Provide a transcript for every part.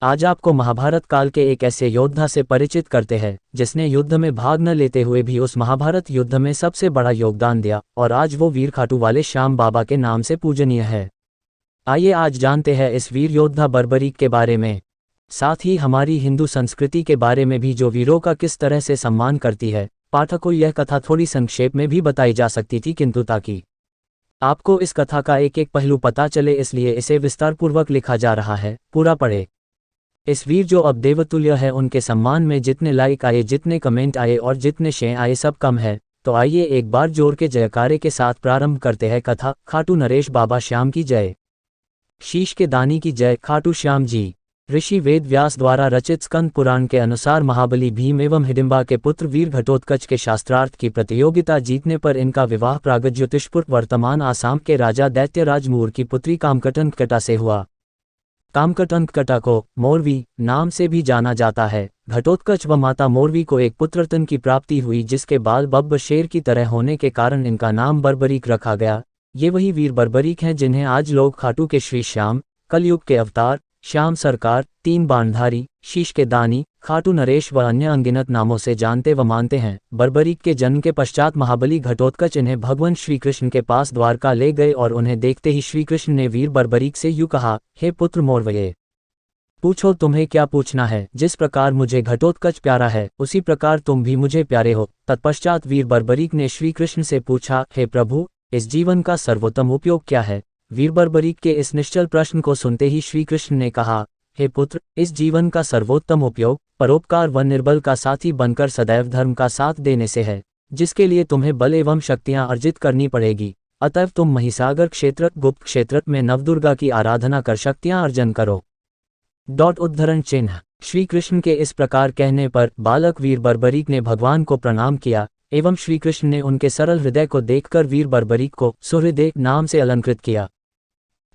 आज आपको महाभारत काल के एक ऐसे योद्धा से परिचित करते हैं जिसने युद्ध में भाग न लेते हुए भी उस महाभारत युद्ध में सबसे बड़ा योगदान दिया और आज वो वीर खाटू वाले श्याम बाबा के नाम से पूजनीय है। आइए आज जानते हैं इस वीर योद्धा बर्बरीक के बारे में, साथ ही हमारी हिंदू संस्कृति के बारे में भी जो वीरों का किस तरह से सम्मान करती है। पाठकों, यह कथा थोड़ी संक्षेप में भी बताई जा सकती थी, किंतु ताकि आपको इस कथा का एक एक पहलू पता चले इसलिए इसे विस्तारपूर्वक लिखा जा रहा है। पूरा पढ़े। इस वीर जो अब देवतुल्य है, उनके सम्मान में जितने लाइक आए, जितने कमेंट आए और जितने शेयर आए सब कम है। तो आइए एक बार जोर के जयकारे के साथ प्रारंभ करते हैं कथा। खाटू नरेश बाबा श्याम की जय, शीश के दानी की जय। खाटू श्याम जी ऋषि वेद व्यास द्वारा रचित स्कंद पुराण के अनुसार महाबली भीम एवं हिडिंबा के पुत्र वीर घटोत्कच के शास्त्रार्थ की प्रतियोगिता जीतने पर इनका विवाह प्रागज्योतिषपुर वर्तमान आसाम के राजा दैत्यराज मूर की पुत्री कामकटंकटा से हुआ। कामकटंकटा को मोरवी नाम से भी जाना जाता है। घटोत्कच व माता मोरवी को एक पुत्ररत्न की प्राप्ति हुई जिसके बाल बब्ब शेर की तरह होने के कारण इनका नाम बर्बरीक रखा गया। ये वही वीर बर्बरीक हैं जिन्हें आज लोग खाटू के श्री श्याम, कलयुग के अवतार, श्याम सरकार, तीन बाणधारी, शीश के दानी, खाटू नरेश व अन्य अनगिनत नामों से जानते व मानते हैं। बर्बरीक के जन्म के पश्चात महाबली घटोत्कच इन्हें भगवान श्री कृष्ण के पास द्वारका ले गए और उन्हें देखते ही श्री कृष्ण ने वीर बर्बरीक से यूं कहा, हे पुत्र मोरवये, पूछो तुम्हें क्या पूछना है। जिस प्रकार मुझे घटोत्कच प्यारा है उसी प्रकार तुम भी मुझे प्यारे हो। तत्पश्चात वीर बर्बरीक ने श्री कृष्ण से पूछा, हे प्रभु, इस जीवन का सर्वोत्तम उपयोग क्या है। वीर बर्बरीक के इस निश्चल प्रश्न को सुनते ही श्री कृष्ण ने कहा, हे पुत्र, इस जीवन का सर्वोत्तम उपयोग परोपकार व निर्बल का साथी बनकर सदैव धर्म का साथ देने से है, जिसके लिए तुम्हें बल एवं शक्तियां अर्जित करनी पड़ेगी। अतएव तुम महिसागर क्षेत्र गुप्त क्षेत्र में नवदुर्गा की आराधना कर शक्तियां अर्जन करो। उद्धरण चिन्ह। श्री कृष्ण के इस प्रकार कहने पर बालक वीर बर्बरीक ने भगवान को प्रणाम किया एवं श्री कृष्ण ने उनके सरल हृदय को देखकर वीर बर्बरीक को सुहृदय नाम से अलंकृत किया।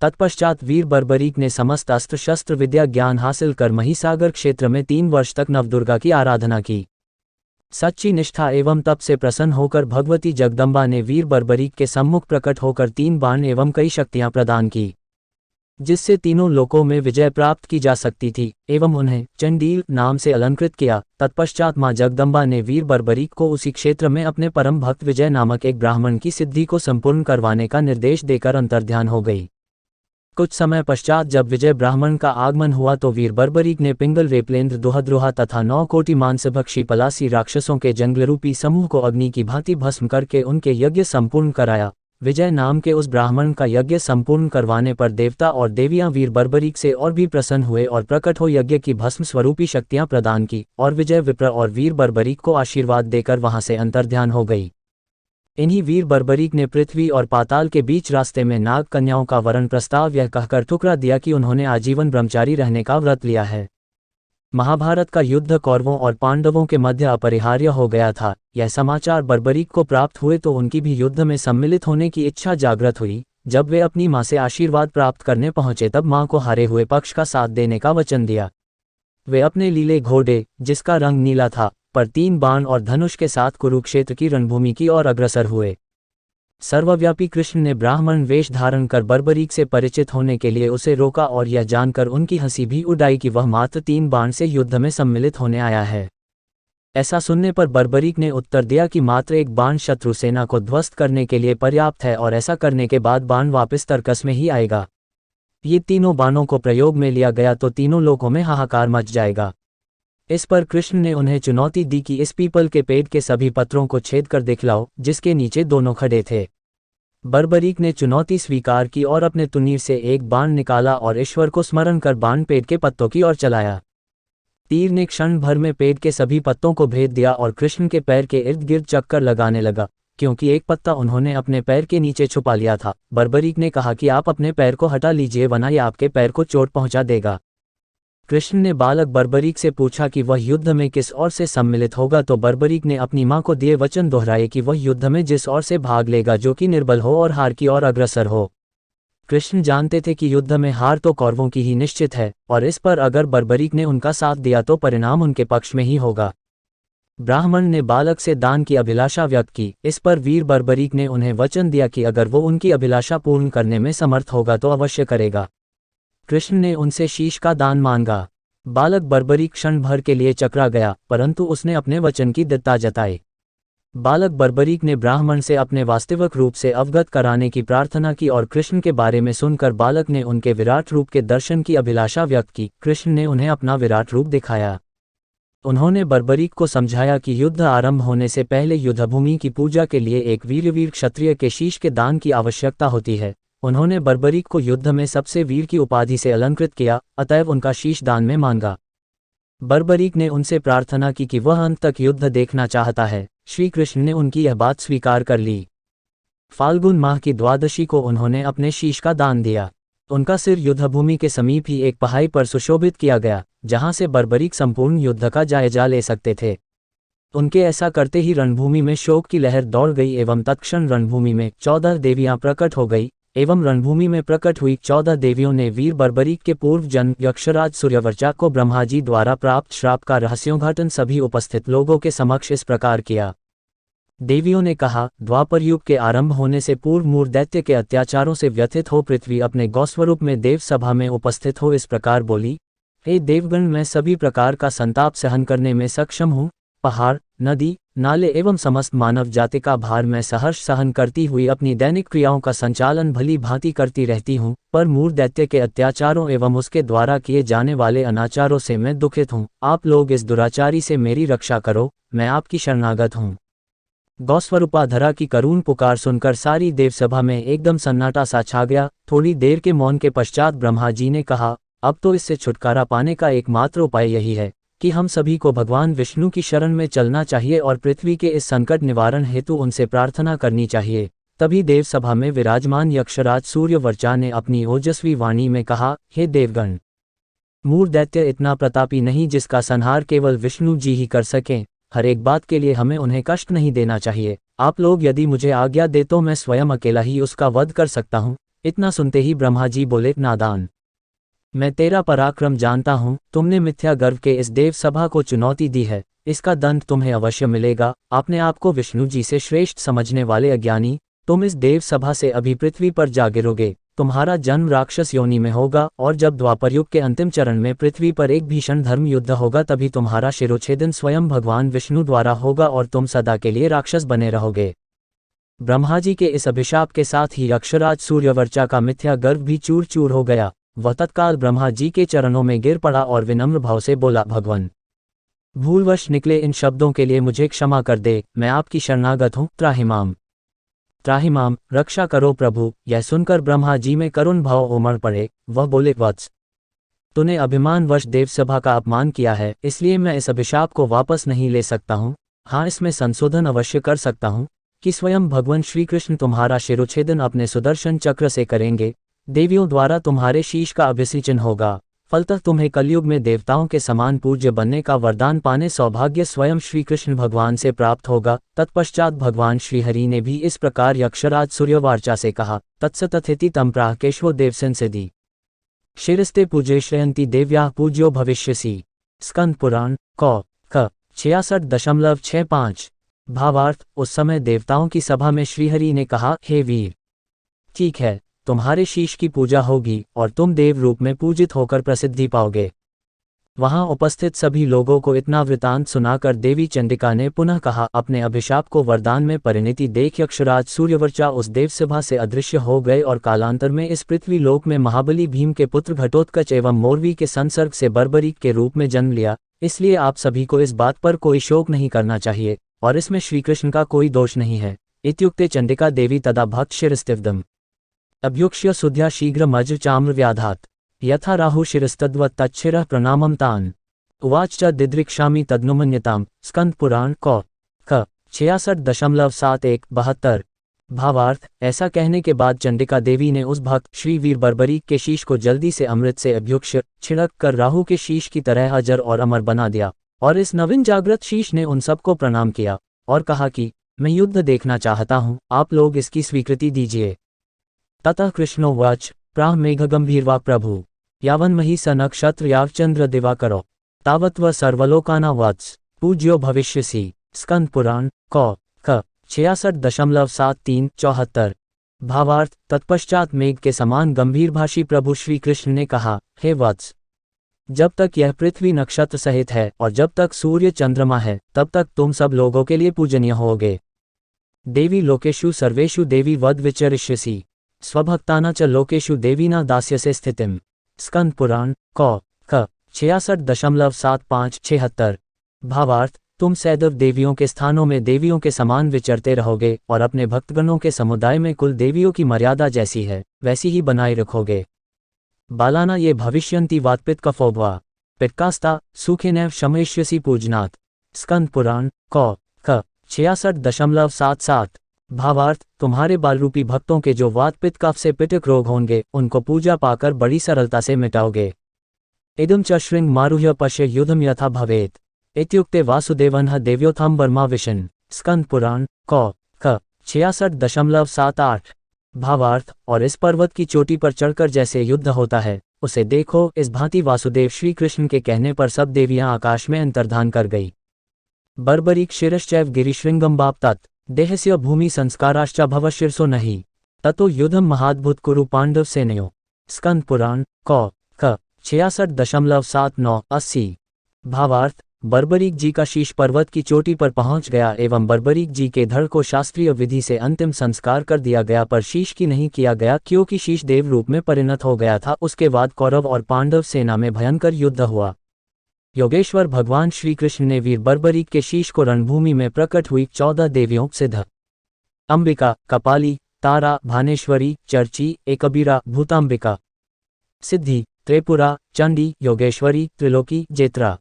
तत्पश्चात वीर बर्बरीक ने समस्त अस्त्र शस्त्र विद्या ज्ञान हासिल कर महिसागर क्षेत्र में 3 वर्ष तक नवदुर्गा की आराधना की। सच्ची निष्ठा एवं तप से प्रसन्न होकर भगवती जगदम्बा ने वीर बर्बरीक के सम्मुख प्रकट होकर 3 बाण एवं कई शक्तियां प्रदान की, जिससे तीनों लोकों में विजय प्राप्त की जा सकती थी एवं उन्हें चंडील नाम से अलंकृत किया। तत्पश्चात मां जगदम्बा ने वीर बर्बरीक को उसी क्षेत्र में अपने परम भक्त विजय नामक एक ब्राह्मण की सिद्धि को संपूर्ण करवाने का निर्देश देकर अंतर्ध्यान हो गई। कुछ समय पश्चात जब विजय ब्राह्मण का आगमन हुआ तो वीर बर्बरीक ने पिंगल, रेपलेंद्र, दुहद्रोहा तथा 9 कोटि मांसभक्षी पलासी राक्षसों के जंगलरूपी समूह को अग्नि की भांति भस्म करके उनके यज्ञ संपूर्ण कराया। विजय नाम के उस ब्राह्मण का यज्ञ संपूर्ण करवाने पर देवता और देवियां वीर बर्बरीक से और भी प्रसन्न हुए और प्रकट हो यज्ञ की भस्म स्वरूपी शक्तियां प्रदान की और विजय विप्र और वीर बर्बरीक को आशीर्वाद देकर वहां से अंतर्ध्यान हो गई। इन्हीं वीर बर्बरीक ने पृथ्वी और पाताल के बीच रास्ते में नाग कन्याओं का वरण प्रस्ताव यह कहकर ठुकरा दिया कि उन्होंने आजीवन ब्रह्मचारी रहने का व्रत लिया है। महाभारत का युद्ध कौरवों और पांडवों के मध्य अपरिहार्य हो गया था। यह समाचार बर्बरीक को प्राप्त हुए तो उनकी भी युद्ध में सम्मिलित होने की इच्छा जागृत हुई। जब वे अपनी मां से आशीर्वाद प्राप्त करने पहुंचे तब मां को हारे हुए पक्ष का साथ देने का वचन दिया। वे अपने लीले घोड़े, जिसका रंग नीला था, पर 3 बाण और धनुष के साथ कुरुक्षेत्र की रणभूमि की ओर अग्रसर हुए। सर्वव्यापी कृष्ण ने ब्राह्मण वेश धारण कर बर्बरीक से परिचित होने के लिए उसे रोका और यह जानकर उनकी हंसी भी उड़ाई कि वह मात्र 3 बाण से युद्ध में सम्मिलित होने आया है। ऐसा सुनने पर बर्बरीक ने उत्तर दिया कि मात्र 1 बाण शत्रु सेना को ध्वस्त करने के लिए पर्याप्त है और ऐसा करने के बाद बाण वापस तर्कस में ही आएगा। ये तीनों बाणों को प्रयोग में लिया गया तो तीनों लोकों में हाहाकार मच जाएगा। इस पर कृष्ण ने उन्हें चुनौती दी कि इस पीपल के पेड़ के सभी पत्रों को छेद कर दिखलाओ जिसके नीचे दोनों खड़े थे। बर्बरीक ने चुनौती स्वीकार की और अपने तुनीर से 1 बाण निकाला और ईश्वर को स्मरण कर बाण पेड़ के पत्तों की ओर चलाया। तीर ने क्षण भर में पेड़ के सभी पत्तों को भेद दिया और कृष्ण के पैर के इर्द गिर्द चक्कर लगाने लगा, क्योंकि एक पत्ता उन्होंने अपने पैर के नीचे छुपा लिया था। बर्बरीक ने कहा कि आप अपने पैर को हटा लीजिए वरना यह आपके पैर को चोट पहुंचा देगा। कृष्ण ने बालक बर्बरीक से पूछा कि वह युद्ध में किस ओर से सम्मिलित होगा तो बर्बरीक ने अपनी मां को दिए वचन दोहराए कि वह युद्ध में जिस ओर से भाग लेगा जो कि निर्बल हो और हार की ओर अग्रसर हो। कृष्ण जानते थे कि युद्ध में हार तो कौरवों की ही निश्चित है और इस पर अगर बर्बरीक ने उनका साथ दिया तो परिणाम उनके पक्ष में ही होगा। ब्राह्मण ने बालक से दान की अभिलाषा व्यक्त की। इस पर वीर बर्बरीक ने उन्हें वचन दिया कि अगर वो उनकी अभिलाषा पूर्ण करने में समर्थ होगा तो अवश्य करेगा। कृष्ण ने उनसे शीश का दान मांगा। बालक बर्बरी क्षण भर के लिए चकरा गया, परंतु उसने अपने वचन की दृढ़ता जताई। बालक बर्बरीक ने ब्राह्मण से अपने वास्तविक रूप से अवगत कराने की प्रार्थना की और कृष्ण के बारे में सुनकर बालक ने उनके विराट रूप के दर्शन की अभिलाषा व्यक्त की। कृष्ण ने उन्हें अपना विराट रूप दिखाया। उन्होंने बर्बरीक को समझाया कि युद्ध आरंभ होने से पहले युद्धभूमि की पूजा के लिए एक वीर क्षत्रिय के शीश के दान की आवश्यकता होती है। उन्होंने बर्बरीक को युद्ध में सबसे वीर की उपाधि से अलंकृत किया, अतएव उनका शीश दान में मांगा। बर्बरीक ने उनसे प्रार्थना की कि वह अंत तक युद्ध देखना चाहता है। श्री कृष्ण ने उनकी यह बात स्वीकार कर ली। फाल्गुन माह की द्वादशी को उन्होंने अपने शीश का दान दिया। उनका सिर युद्धभूमि के समीप ही एक पहाड़ी पर सुशोभित किया गया, जहां से बर्बरीक संपूर्ण युद्ध का जायजा ले सकते थे। उनके ऐसा करते ही रणभूमि में शोक की लहर दौड़ गई एवं तत्क्षण रणभूमि में 14 देवियां प्रकट हो गई एवं रणभूमि में प्रकट हुई 14 देवियों ने वीर बर्बरीक के पूर्व जन्म यक्षराज सूर्यवर्चा को ब्रह्मा जी द्वारा प्राप्त श्राप का रहस्योद्घाटन सभी उपस्थित लोगों के समक्ष इस प्रकार किया। देवियों ने कहा, द्वापर युग के आरंभ होने से पूर्व मूर दैत्य के अत्याचारों से व्यथित हो पृथ्वी अपने गौस्वरूप में देव सभा में उपस्थित हो इस प्रकार बोली, हे देवगण, मैं सभी प्रकार का संताप सहन करने में सक्षम हूँ। पहाड़, नदी, नाले एवं समस्त मानव जाति का भार मैं सहर्ष सहन करती हुई अपनी दैनिक क्रियाओं का संचालन भली भांति करती रहती हूँ, पर मूर दैत्य के अत्याचारों एवं उसके द्वारा किए जाने वाले अनाचारों से मैं दुखित हूँ। आप लोग इस दुराचारी से मेरी रक्षा करो, मैं आपकी शरणागत हूँ। गौस्वरूपाधरा की करुण पुकार सुनकर सारी देवसभा में एकदम सन्नाटा सा छा गया। थोड़ी देर के मौन के पश्चात ब्रह्मा जी ने कहा, अब तो इससे छुटकारा पाने का एकमात्र उपाय यही है कि हम सभी को भगवान विष्णु की शरण में चलना चाहिए और पृथ्वी के इस संकट निवारण हेतु उनसे प्रार्थना करनी चाहिए। तभी देवसभा में विराजमान यक्षराज सूर्यवर्चा ने अपनी ओजस्वी वाणी में कहा, हे देवगण, मूर दैत्य इतना प्रतापी नहीं जिसका संहार केवल विष्णु जी ही कर सकें। हर एक बात के लिए हमें उन्हें कष्ट नहीं देना चाहिए। आप लोग यदि मुझे आज्ञा दे तो मैं स्वयं अकेला ही उसका वध कर सकता हूँ। इतना सुनते ही ब्रह्मा जी बोले, नादान, मैं तेरा पराक्रम जानता हूँ। तुमने मिथ्या गर्व के इस देव सभा को चुनौती दी है, इसका दंड तुम्हें अवश्य मिलेगा। आपने आपको विष्णु जी से श्रेष्ठ समझने वाले अज्ञानी, तुम इस देव सभा से अभी पृथ्वी पर जा गिरोगे। तुम्हारा जन्म राक्षस योनि में होगा और जब द्वापरयुग के अंतिम चरण में पृथ्वी पर एक भीषण धर्म युद्ध होगा तभी तुम्हारा शिरोच्छेदन स्वयं भगवान विष्णु द्वारा होगा और तुम सदा के लिए राक्षस बने रहोगे। ब्रह्मा जी के इस अभिशाप के साथ ही यक्षराज सूर्यवर्चा का मिथ्या गर्व भी चूर चूर हो गया। वह तत्काल ब्रह्मा जी के चरणों में गिर पड़ा और विनम्र भाव से बोला, भगवान, भूलवश निकले इन शब्दों के लिए मुझे क्षमा कर दे। मैं आपकी शरणागत हूँ। त्राहिमाम त्राहिमाम, रक्षा करो प्रभु। यह सुनकर ब्रह्मा जी में करुण भाव उमड़ पड़े। वह बोले, वत्स, तूने अभिमानवश देवसभा का अपमान किया है, इसलिए मैं इस अभिशाप को वापस नहीं ले सकता हूँ। हाँ, इसमें संशोधन अवश्य कर सकता हूँ कि स्वयं भगवान श्री कृष्ण तुम्हारा शिरोच्छेदन अपने सुदर्शन चक्र से करेंगे। देवियों द्वारा तुम्हारे शीश का अभिषेचन होगा। फलतः तुम्हें कलयुग में देवताओं के समान पूज्य बनने का वरदान पाने सौभाग्य स्वयं श्री कृष्ण भगवान से प्राप्त होगा। तत्पश्चात भगवान श्रीहरि ने भी इस प्रकार यक्षराज सूर्यवर्चा से कहा, तत्सतथेति तम प्राह केशवो देवसंसिद्धि शिरस्ते पूजे श्रयंती देव्याः पूज्यो भविष्यसि। स्कंद पुराण क 66.65। भावार्थ, उस समय देवताओं की सभा में श्रीहरि ने कहा, हे वीर, ठीक है, तुम्हारे शीश की पूजा होगी और तुम देव रूप में पूजित होकर प्रसिद्धि पाओगे। वहां उपस्थित सभी लोगों को इतना वृतांत सुनाकर देवी चंडिका ने पुनः कहा, अपने अभिशाप को वरदान में परिणति देख यक्षराज सूर्यवर्चा उस देवसभा से अदृश्य हो गए और कालांतर में इस पृथ्वी लोक में महाबली भीम के पुत्र घटोत्कच एवं मोरवी के संसर्ग से बर्बरीक के रूप में जन्म लिया। इसलिए आप सभी को इस बात पर कोई शोक नहीं करना चाहिए और इसमें श्रीकृष्ण का कोई दोष नहीं है। इत्युक्ते चंडिका देवी तदा भक्त शिरस्तिवदम अभ्युक्ष्य सुध्या शीघ्र मज चाम्र व्याधात यथा राहु शिरस्तद्वत् तच्छिरः प्रणामं तान् उवाच च दिदृक्षामि तद्नुमन्यताम्। स्कंद पुराण क 66.71-72। भावार्थ, ऐसा कहने के बाद चंडिका देवी ने उस भक्त श्री वीर बर्बरीक के शीश को जल्दी से अमृत से अभ्युक्ष्य छिड़क कर राहु के शीश की तरह अजर और अमर बना दिया और इस नवीन जागृत शीश ने उन सबको प्रणाम किया और कहा कि मैं युद्ध देखना चाहता हूँ, आप लोग इसकी स्वीकृति दीजिए। ततः कृष्णो वाच प्राह मेघगंभीरवा प्रभु यावन्मही स नक्षत्र यावचंद्र दिवाकरो तावत्व सर्वलोकाना वत्स पूज्यो भविष्यसि। स्कंद पुराण क 66.73-74। भावार्थ, तत्पश्चात मेघ के समान गंभीरभाषी प्रभु श्री कृष्ण ने कहा, हे वत्स, जब तक यह पृथ्वी नक्षत्र सहित है और जब तक सूर्य चंद्रमा है तब तक तुम सब लोगों के लिए पूजनीय होगे। देवी लोकेषु सर्वेषु देवी वद विचरिष्यसि स्वभक्ताना च लोकेषु देवीना दास्यसे स्थितिम। स्कंद पुराण क 66.75-76। भावार्थ, तुम सदैव देवियों के स्थानों में देवियों के समान विचरते रहोगे और अपने भक्तगणों के समुदाय में कुल देवियों की मर्यादा जैसी है वैसी ही बनाए रखोगे। बालाना ये भविष्यन्ति वात्पित कफोभवा पिटकास्ता सुखेनैव शमयिष्यसि पूजनात्। स्कंद पुराण क 66.77। भावार्थ, तुम्हारे बालरूपी भक्तों के जो वातपित्त कफ से पिटक रोग होंगे उनको पूजा पाकर बड़ी सरलता से मिटाओगे। इदं च श्रृंग मारुह्य पश्य युद्धम यथा भवेत् इत्युक्ते वासुदेवनः देव्योत्थम बर्माविशन। स्कंद पुराण क 66.78। भावार्थ, और इस पर्वत की चोटी पर चढ़कर जैसे युद्ध होता है उसे देखो। इस भांति वासुदेव श्री कृष्ण के कहने पर सब देवियां आकाश में अंतर्धान कर गई। बर्बरीक शिरश्चैव गिरिशृंगम बाप्तात देहस्य भूमि संस्काराश्च भवशिरसो नहीं ततो युद्धम महाद्भुत कुरु पांडव सेनयो। स्कंद पुराण क 66.79-80। भावार्थ, बर्बरीक जी का शीश पर्वत की चोटी पर पहुंच गया एवं बर्बरीक जी के धड़ को शास्त्रीय विधि से अंतिम संस्कार कर दिया गया, पर शीश की नहीं किया गया क्योंकि शीश देव रूप में परिणत हो गया था। उसके बाद कौरव और पांडव सेना में भयंकर युद्ध हुआ। योगेश्वर भगवान श्री कृष्ण ने वीर बर्बरीक के शीश को रणभूमि में प्रकट हुई 14 देवियों सिद्ध, अंबिका, कपाली, तारा, भानेश्वरी, चर्ची, एकबीरा, भूतांबिका, सिद्धि, त्रिपुरा, चंडी, योगेश्वरी, त्रिलोकी, जेत्रा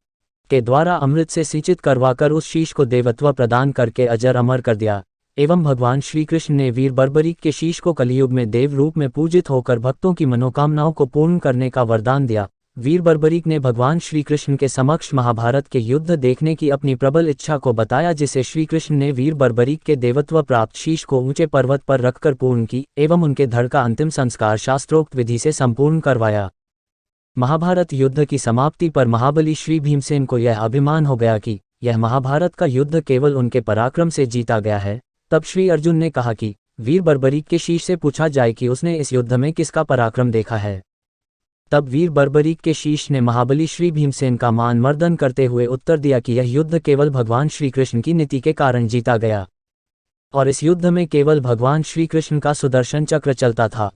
के द्वारा अमृत से सिंचित करवाकर उस शीश को देवत्व प्रदान करके अजर अमर कर दिया। एवं भगवान श्री कृष्ण ने वीर बर्बरीक के शीश को कलियुग में देव रूप में पूजित होकर भक्तों की मनोकामनाओं को पूर्ण करने का वरदान दिया। वीर बर्बरीक ने भगवान श्री कृष्ण के समक्ष महाभारत के युद्ध देखने की अपनी प्रबल इच्छा को बताया, जिसे श्री कृष्ण ने वीर बर्बरीक के देवत्व प्राप्त शीश को ऊंचे पर्वत पर रखकर पूर्ण की एवं उनके धड़ का अंतिम संस्कार शास्त्रोक्त विधि से संपूर्ण करवाया। महाभारत युद्ध की समाप्ति पर महाबली श्री भीमसेन को यह अभिमान हो गया कि यह महाभारत का युद्ध केवल उनके पराक्रम से जीता गया है। तब श्री अर्जुन ने कहा कि वीर बर्बरीक के शीश से पूछा जाए कि उसने इस युद्ध में किसका पराक्रम देखा है। तब वीर बर्बरीक के शीश ने महाबली श्री भीमसेन का मान मर्दन करते हुए उत्तर दिया कि यह युद्ध केवल भगवान श्री कृष्ण की नीति के कारण जीता गया और इस युद्ध में केवल भगवान श्री कृष्ण का सुदर्शन चक्र चलता था,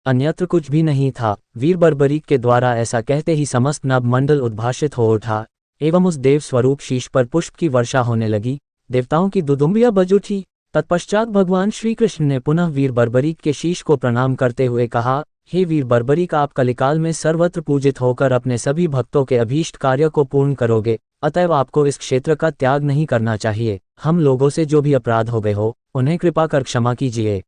अन्यत्र कुछ भी नहीं था। वीर बर्बरीक के द्वारा ऐसा कहते ही समस्त नभ मंडल उद्भाषित हो उठा एवं उस देव स्वरूप शीश पर पुष्प की वर्षा होने लगी। देवताओं की दुदुम्बियां बज उठी। तत्पश्चात भगवान श्री कृष्ण ने पुनः वीर बर्बरीक के शीश को प्रणाम करते हुए कहा, हे वीर बर्बरीक, आप कलिकाल में सर्वत्र पूजित होकर अपने सभी भक्तों के अभीष्ट कार्य को पूर्ण करोगे, अतएव आपको इस क्षेत्र का त्याग नहीं करना चाहिए। हम लोगों से जो भी अपराध हो गए हो उन्हें कृपा कर क्षमा कीजिए।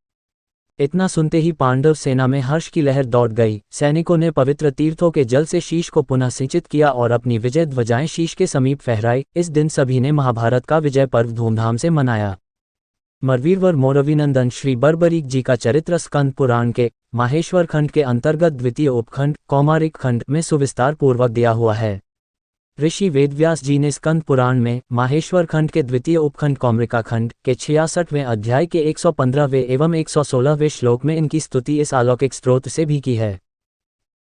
इतना सुनते ही पांडव सेना में हर्ष की लहर दौड़ गई। सैनिकों ने पवित्र तीर्थों के जल से शीश को पुनः सिंचित किया और अपनी विजय ध्वजाएं शीश के समीप फहराई। इस दिन सभी ने महाभारत का विजय पर्व धूमधाम से मनाया। मरवीरवर मोरवीनंदन श्री बर्बरीक जी का चरित्र स्कंद पुराण के माहेश्वर खंड के अंतर्गत द्वितीय उपखंड कौमारिक खंड में सुविस्तार पूर्वक दिया हुआ है। ऋषि वेदव्यास जी ने स्कंद पुराण में माहेश्वर खंड के द्वितीय उपखंड कौमरिका खंड के 66वें अध्याय के 115वें एवं 116वें श्लोक में इनकी स्तुति इस अलौकिक स्रोत से भी की है।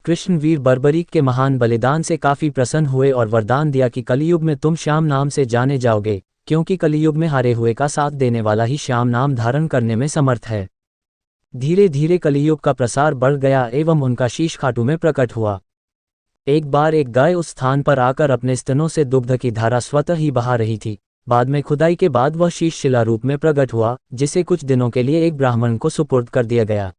कृष्ण वीर बर्बरीक के महान बलिदान से काफी प्रसन्न हुए और वरदान दिया कि कलियुग में तुम श्याम नाम से जाने जाओगे, क्योंकि कलियुग में हारे हुए का साथ देने वाला ही श्याम नाम धारण करने में समर्थ है। धीरे धीरे कलियुग का प्रसार बढ़ गया एवं उनका शीश खाटू में प्रकट हुआ। एक बार एक गाय उस स्थान पर आकर अपने स्तनों से दुग्ध की धारा स्वतः ही बहा रही थी। बाद में खुदाई के बाद वह शीश शिला रूप में प्रकट हुआ, जिसे कुछ दिनों के लिए एक ब्राह्मण को सुपुर्द कर दिया गया।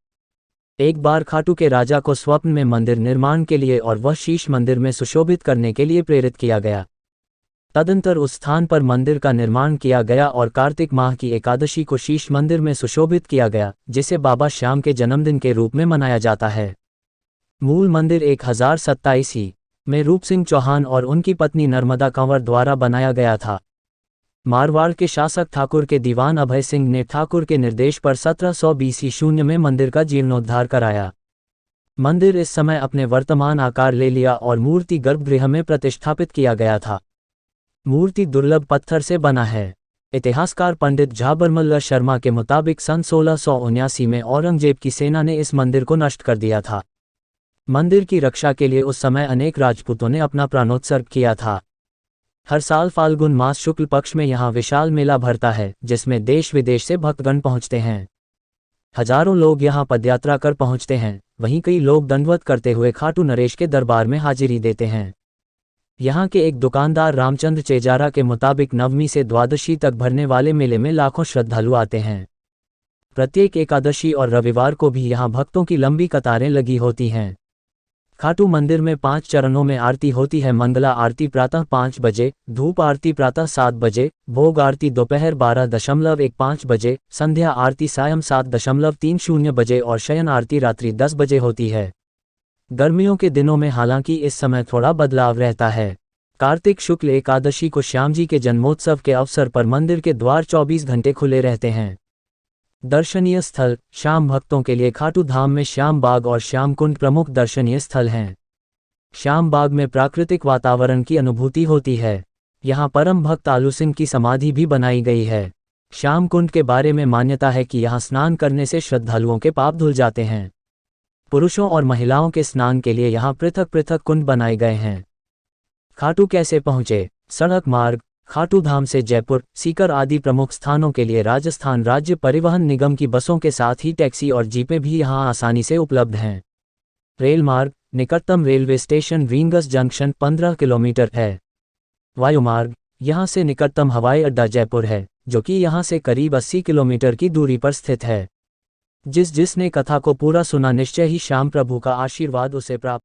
एक बार खाटू के राजा को स्वप्न में मंदिर निर्माण के लिए और वह शीश मंदिर में सुशोभित करने के लिए प्रेरित किया गया। तदंतर उस स्थान पर मंदिर का निर्माण किया गया और कार्तिक माह की एकादशी को शीश मंदिर में सुशोभित किया गया, जिसे बाबा श्याम के जन्मदिन के रूप में मनाया जाता है। मूल मंदिर 1027 में रूप सिंह चौहान और उनकी पत्नी नर्मदा कंवर द्वारा बनाया गया था। मारवाड़ के शासक ठाकुर के दीवान अभय सिंह ने ठाकुर के निर्देश पर 1720 में मंदिर का जीर्णोद्धार कराया। मंदिर इस समय अपने वर्तमान आकार ले लिया और मूर्ति गर्भगृह में प्रतिष्ठापित किया गया था। मूर्ति दुर्लभ पत्थर से बना है। इतिहासकार पंडित झाबरमल्ल शर्मा के मुताबिक सन 1679 में औरंगजेब की सेना ने इस मंदिर को नष्ट कर दिया था। मंदिर की रक्षा के लिए उस समय अनेक राजपूतों ने अपना प्राणोत्सर्ग किया था। हर साल फाल्गुन मास शुक्ल पक्ष में यहाँ विशाल मेला भरता है, जिसमें देश विदेश से भक्तगण पहुँचते हैं। हजारों लोग यहाँ पदयात्रा कर पहुँचते हैं। वहीं कई लोग दंडवत करते हुए खाटू नरेश के दरबार में हाजिरी देते हैं। यहाँ के एक दुकानदार रामचंद्र चेजारा के मुताबिक नवमी से द्वादशी तक भरने वाले मेले में लाखों श्रद्धालु आते हैं। प्रत्येक एकादशी और रविवार को भी यहाँ भक्तों की लंबी कतारें लगी होती हैं। खाटू मंदिर में 5 चरणों में आरती होती है। मंगला आरती प्रातः 5 बजे, धूप आरती प्रातः 7 बजे, भोग आरती दोपहर 12:15 बजे, संध्या आरती सायं 7:30 बजे और शयन आरती रात्रि 10 बजे होती है। गर्मियों के दिनों में हालांकि इस समय थोड़ा बदलाव रहता है। कार्तिक शुक्ल एकादशी को श्याम जी के जन्मोत्सव के अवसर पर मंदिर के द्वार 24 घंटे खुले रहते हैं। दर्शनीय स्थल श्याम भक्तों के लिए खाटू धाम में श्याम बाग और श्याम कुंड प्रमुख दर्शनीय स्थल हैं। श्याम बाग में प्राकृतिक वातावरण की अनुभूति होती है। यहाँ परम भक्त आलू सिंह की समाधि भी बनाई गई है। श्याम कुंड के बारे में मान्यता है कि यहाँ स्नान करने से श्रद्धालुओं के पाप धुल जाते हैं। पुरुषों और महिलाओं के स्नान के लिए यहाँ पृथक पृथक कुंड बनाए गए हैं। खाटू कैसे पहुँचे? सड़क मार्ग खाटू धाम से जयपुर, सीकर आदि प्रमुख स्थानों के लिए राजस्थान राज्य परिवहन निगम की बसों के साथ ही टैक्सी और जीपें भी यहां आसानी से उपलब्ध हैं। रेल मार्ग निकटतम railway station Ringas junction 15 kilometre है। वायुमार्ग यहां से निकटतम हवाई अड्डा जयपुर है, जो कि यहां से करीब 80 किलोमीटर की दूरी पर स्थित है। जिसने कथा को पूरा सुना निश्चय ही श्याम प्रभु का आशीर्वाद उसे प्राप्त